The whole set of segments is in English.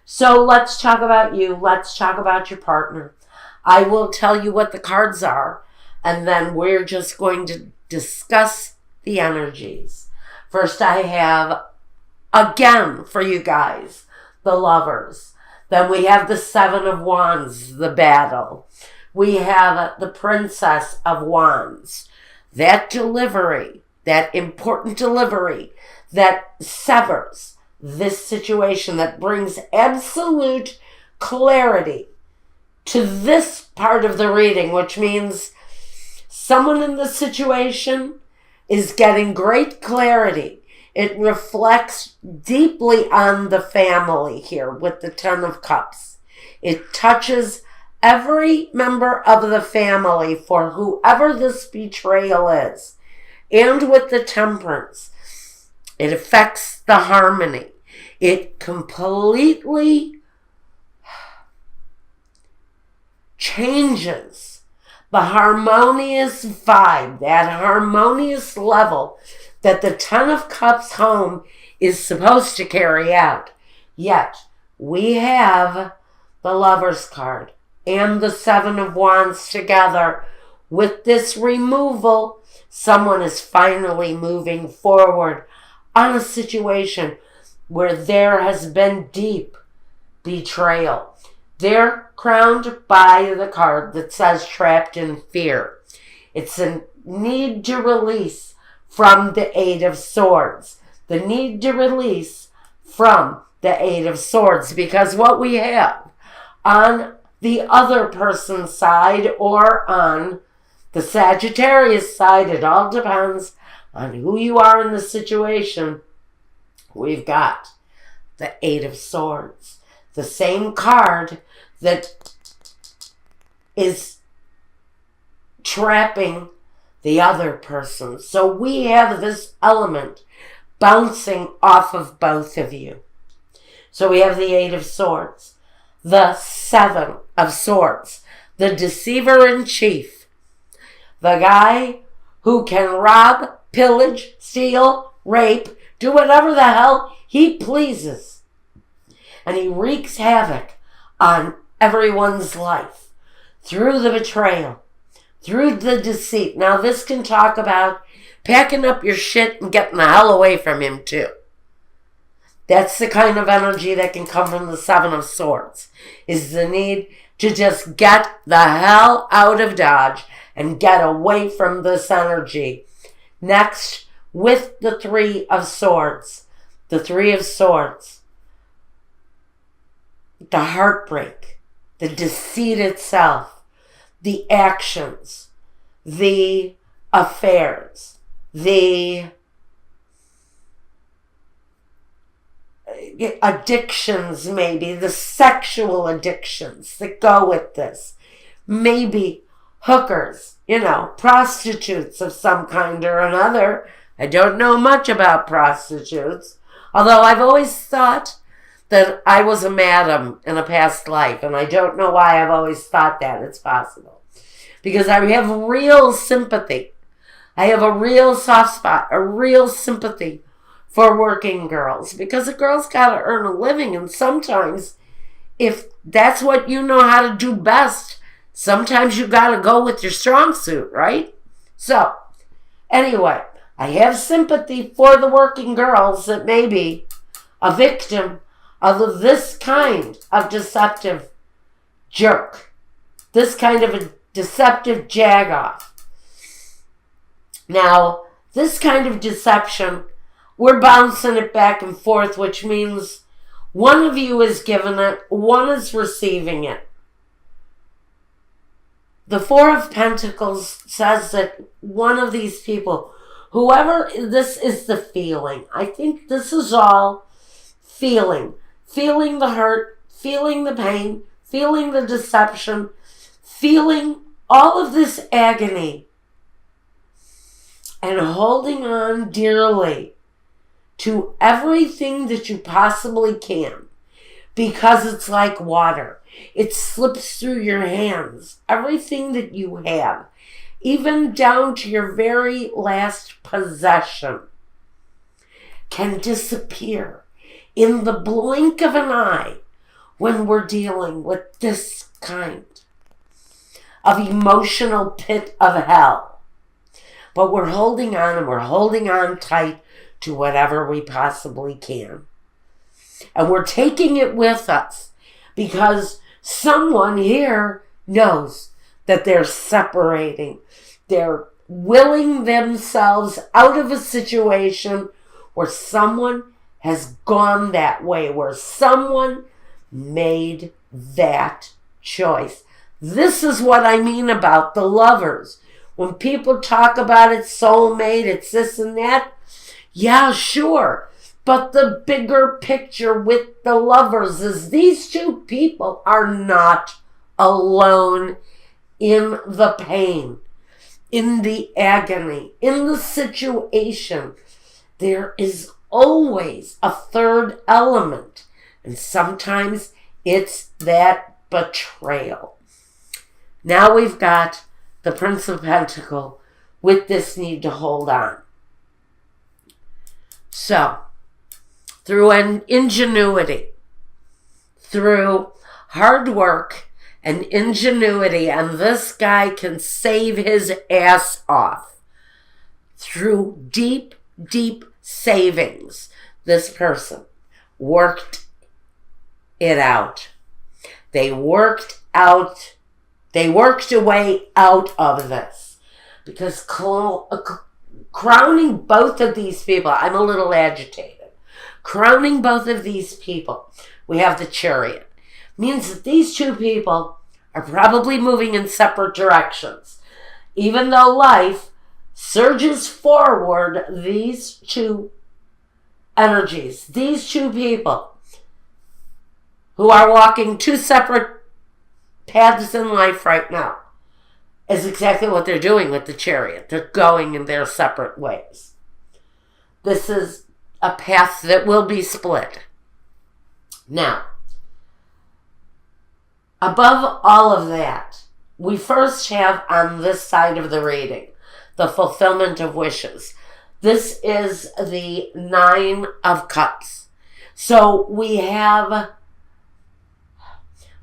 So let's talk about you. Let's talk about your partner. I will tell you what the cards are, and then we're just going to discuss the energies. First, I have, again, for you guys, the Lovers. Then we have the Seven of Wands, the Battle. We have the Princess of Wands. That delivery, that important delivery that severs this situation, that brings absolute clarity to this part of the reading, which means someone in the situation is getting great clarity. It reflects deeply on the family here with the Ten of Cups. It touches every member of the family for whoever this betrayal is. And with the Temperance, it affects the harmony. It completely changes the harmonious vibe, that harmonious level that the Ten of Cups home is supposed to carry out. Yet, we have the Lovers card and the Seven of Wands together. With this removal, someone is finally moving forward on a situation where there has been deep betrayal. They're crowned by the card that says Trapped in Fear. It's a need to release from the Eight of Swords. The need to release from the Eight of Swords, because what we have on the other person's side or on the Sagittarius side, it all depends on who you are in the situation. We've got the Eight of Swords, the same card that is trapping the other person. So we have this element bouncing off of both of you. So we have the Eight of Swords, the Seven of Swords, the deceiver in chief, the guy who can rob, pillage, steal, rape, do whatever the hell he pleases. And he wreaks havoc on everyone's life through the betrayal, through the deceit. Now this can talk about packing up your shit and getting the hell away from him too. That's the kind of energy that can come from the Seven of Swords, is the need to just get the hell out of Dodge and get away from this energy. Next, with the Three of Swords, the Three of Swords, the heartbreak, the deceit itself, the actions, the affairs, the addictions, maybe the sexual addictions that go with this, maybe hookers, prostitutes of some kind or another. I don't know much about prostitutes, although I've always thought that I was a madam in a past life, and I don't know why I've always thought that. It's possible. Because I have real sympathy. I have a real soft spot, a real sympathy for working girls, because a girl's got to earn a living, and sometimes, if that's what you know how to do best, sometimes you got to go with your strong suit, right? So, anyway, I have sympathy for the working girls that may be a victim of this kind of deceptive jerk, this kind of a deceptive jagoff. Now, this kind of deception, we're bouncing it back and forth, which means one of you is giving it, one is receiving it. The Four of Pentacles says that one of these people, whoever, this is the feeling. I think this is all feeling. Feeling the hurt, feeling the pain, feeling the deception, feeling all of this agony, and holding on dearly to everything that you possibly can, because it's like water. It slips through your hands. Everything that you have, even down to your very last possession, can disappear in the blink of an eye when we're dealing with this kind of emotional pit of hell. But we're holding on, and we're holding on tight to whatever we possibly can. And we're taking it with us because someone here knows that they're separating. They're willing themselves out of a situation where someone has gone that way, where someone made that choice. This is what I mean about the lovers. When people talk about it's soulmate, it's this and that, yeah, sure. But the bigger picture with the lovers is these two people are not alone in the pain, in the agony, in the situation. There is always a third element, and sometimes it's that betrayal. Now we've got the Prince of Pentacles with this need to hold on. So, through an ingenuity, through hard work and ingenuity, and this guy can save his ass off. Through deep, deep savings, this person worked it out. They worked a way out of this. Because crowning both of these people, I'm a little agitated. Crowning both of these people, we have the Chariot. Means that these two people are probably moving in separate directions. Even though life surges forward, these two energies, these two people who are walking two separate paths in life right now, is exactly what they're doing with the Chariot. They're going in their separate ways. This is a path that will be split. Now, above all of that, we first have on this side of the reading, the fulfillment of wishes. This is the 9 of Cups. So we have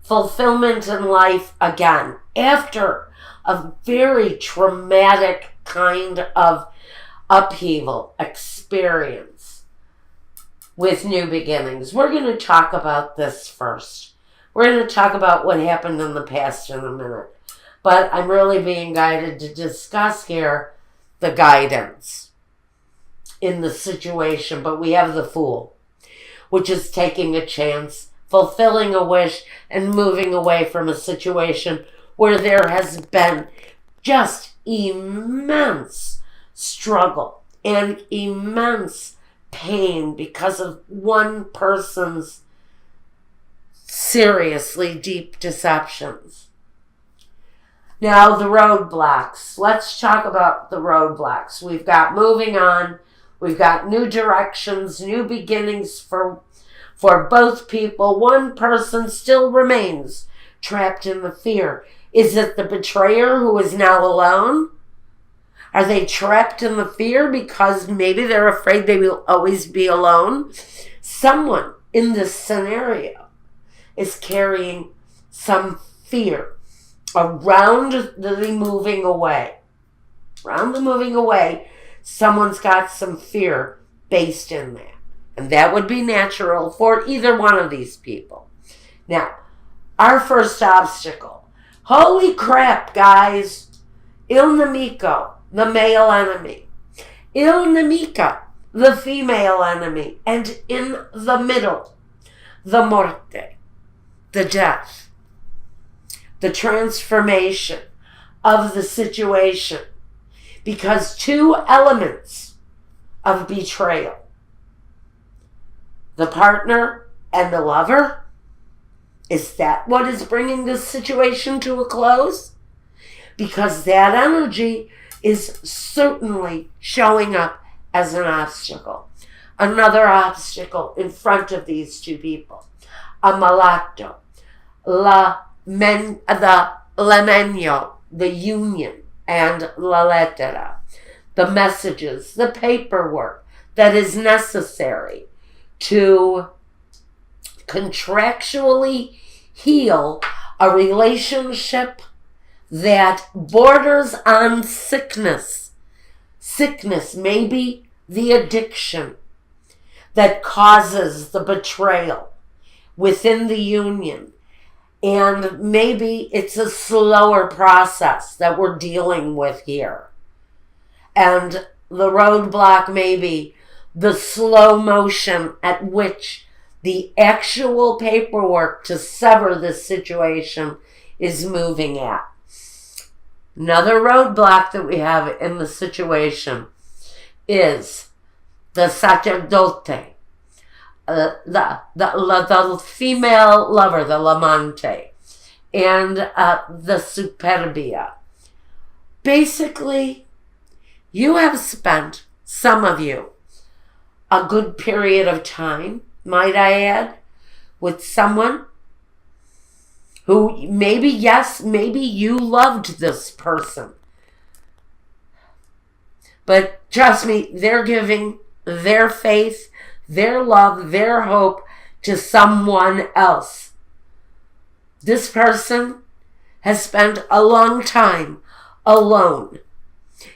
fulfillment in life again after a very traumatic kind of upheaval experience with new beginnings. We're going to talk about this first. We're going to talk about what happened in the past in a minute. But I'm really being guided to discuss here the guidance in the situation. But we have the Fool, which is taking a chance, fulfilling a wish, and moving away from a situation where there has been just immense struggle and immense pain because of one person's seriously deep deceptions. Now, the roadblocks. Let's talk about the roadblocks. We've got moving on. We've got new directions, new beginnings for both people. One person still remains trapped in the fear. Is it the betrayer who is now alone? Are they trapped in the fear because maybe they're afraid they will always be alone? Someone in this scenario is carrying some fear around the moving away. Around the moving away, someone's got some fear based in that. And that would be natural for either one of these people. Now, our first obstacle. Holy crap, guys. Il Nemico, the male enemy. Il Nemica, the female enemy. And in the middle, the morte, the death. The transformation of the situation. Because two elements of betrayal. The partner and the lover. Is that what is bringing this situation to a close? Because that energy is certainly showing up as an obstacle. Another obstacle in front of these two people. A malato. The lemegno, the union, and la lettera. The messages, the paperwork that is necessary to contractually heal a relationship that borders on sickness. Sickness, maybe the addiction that causes the betrayal within the union. And maybe it's a slower process that we're dealing with here. And the roadblock may be the slow motion at which the actual paperwork to sever this situation is moving at. Another roadblock that we have in the situation is the sacerdote, the female lover, the l'amante, and the superbia. Basically, you have spent, some of you, a good period of time, might I add, with someone who maybe, yes, maybe you loved this person. But trust me, they're giving their faith, their love, their hope to someone else. This person has spent a long time alone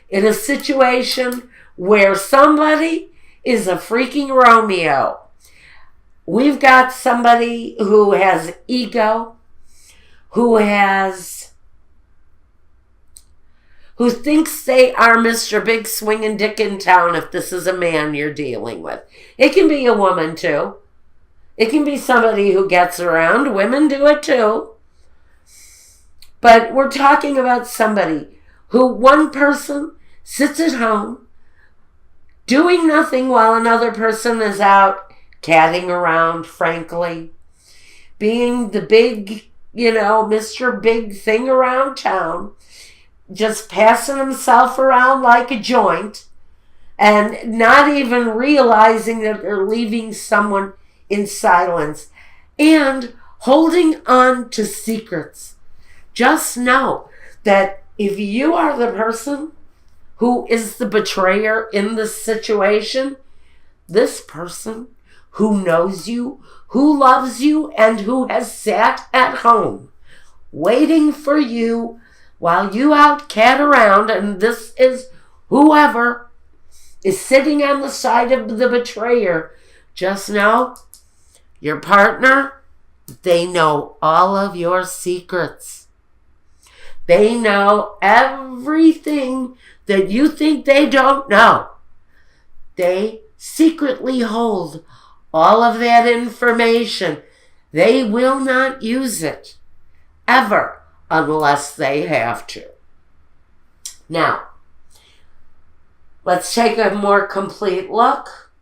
in a situation where somebody is a freaking Romeo. We've got somebody who has ego, who thinks they are Mr. Big Swingin' Dick in town if this is a man you're dealing with. It can be a woman too. It can be somebody who gets around. Women do it too. But we're talking about somebody who one person sits at home doing nothing while another person is out catting around, frankly, being the big, Mr. Big thing around town, just passing himself around like a joint and not even realizing that they're leaving someone in silence and holding on to secrets. Just know that if you are the person who is the betrayer in this situation, this person who knows you, who loves you, and who has sat at home waiting for you while you out cat around, and this is whoever is sitting on the side of the betrayer, just know your partner, they know all of your secrets. They know everything that you think they don't know. They secretly hold all of that information. They will not use it ever unless they have to. Now, let's take a more complete look.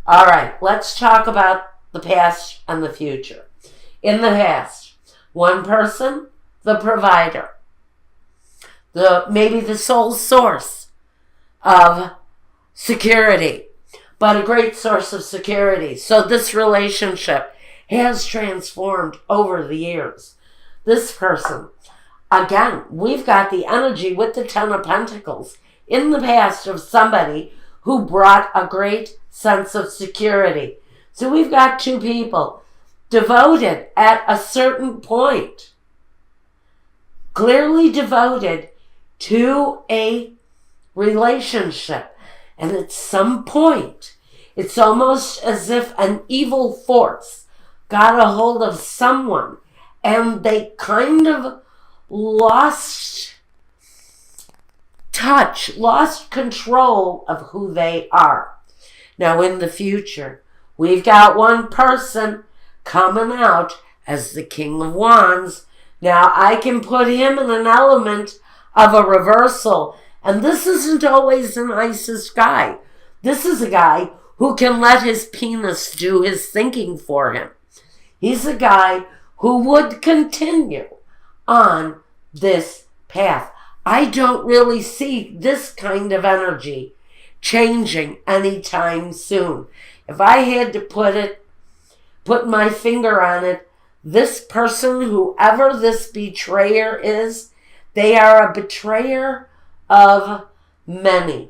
All right, let's talk about the past and the future. In the past, one person, the provider, maybe the sole source of security, but a great source of security. So this relationship has transformed over the years. This person, again, we've got the energy with the Ten of Pentacles in the past of somebody who brought a great sense of security. So we've got two people devoted at a certain point, clearly devoted to a relationship. And at some point, it's almost as if an evil force got a hold of someone and they kind of lost touch, lost control of who they are. Now in the future, we've got one person coming out as the King of Wands. Now I can put him in an element of a reversal. And this isn't always the nicest guy. This is a guy who can let his penis do his thinking for him. He's a guy who would continue on this path. I don't really see this kind of energy changing anytime soon. If I had to put my finger on it, this person, whoever this betrayer is, they are a betrayer of many.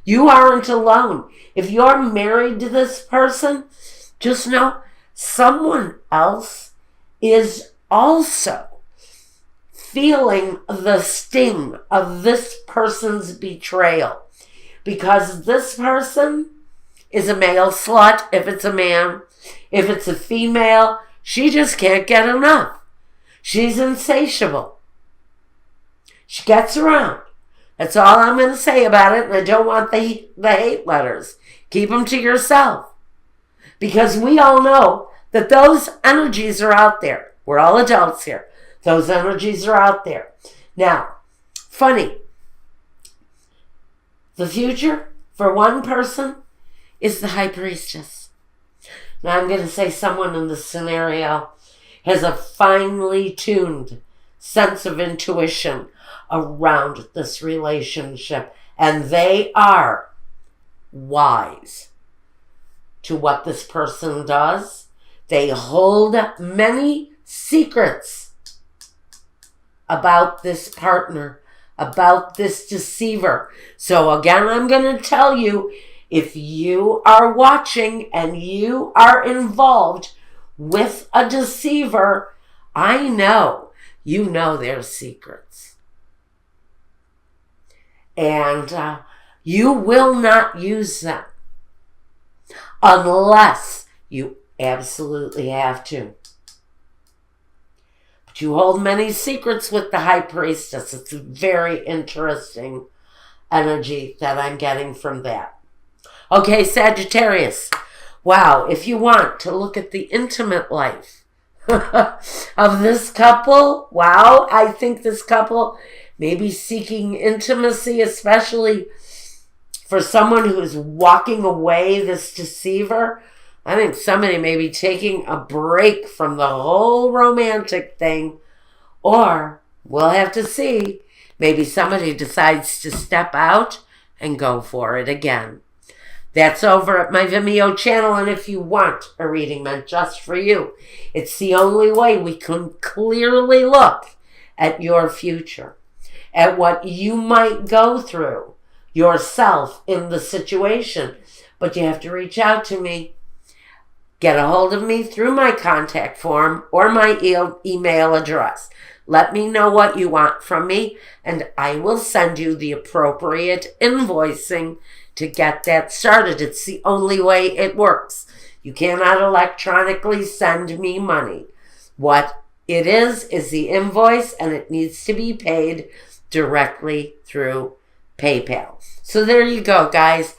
You aren't alone. If you're married to this person, just know someone else is also feeling the sting of this person's betrayal. Because this person is a male slut, if it's a man. If it's a female, she just can't get enough. She's insatiable. She gets around. That's all I'm going to say about it, and I don't want the hate letters. Keep them to yourself. Because we all know that those energies are out there. We're all adults here. Those energies are out there. Now, funny. The future for one person is the High Priestess. Now, I'm going to say someone in this scenario has a finely tuned sense of intuition around this relationship, and they are wise to what this person does. They hold many secrets about this partner, about this deceiver. So again, I'm going to tell you, if you are watching and you are involved with a deceiver, I know you know their secrets. And you will not use them unless you absolutely have to. But you hold many secrets with the High Priestess. It's a very interesting energy that I'm getting from that. Okay, Sagittarius. Wow, if you want to look at the intimate life of this couple, wow, I think this couple may be seeking intimacy, especially for someone who's walking away, this deceiver. I think somebody may be taking a break from the whole romantic thing, or we'll have to see. Maybe somebody decides to step out and go for it again. That's over at my Vimeo channel, and if you want a reading meant just for you, it's the only way we can clearly look at your future, at what you might go through yourself in the situation. But you have to reach out to me. Get a hold of me through my contact form or my email address. Let me know what you want from me, and I will send you the appropriate invoicing to get that started. It's the only way it works. You cannot electronically send me money. What it is the invoice, and it needs to be paid directly through PayPal. So there you go, guys.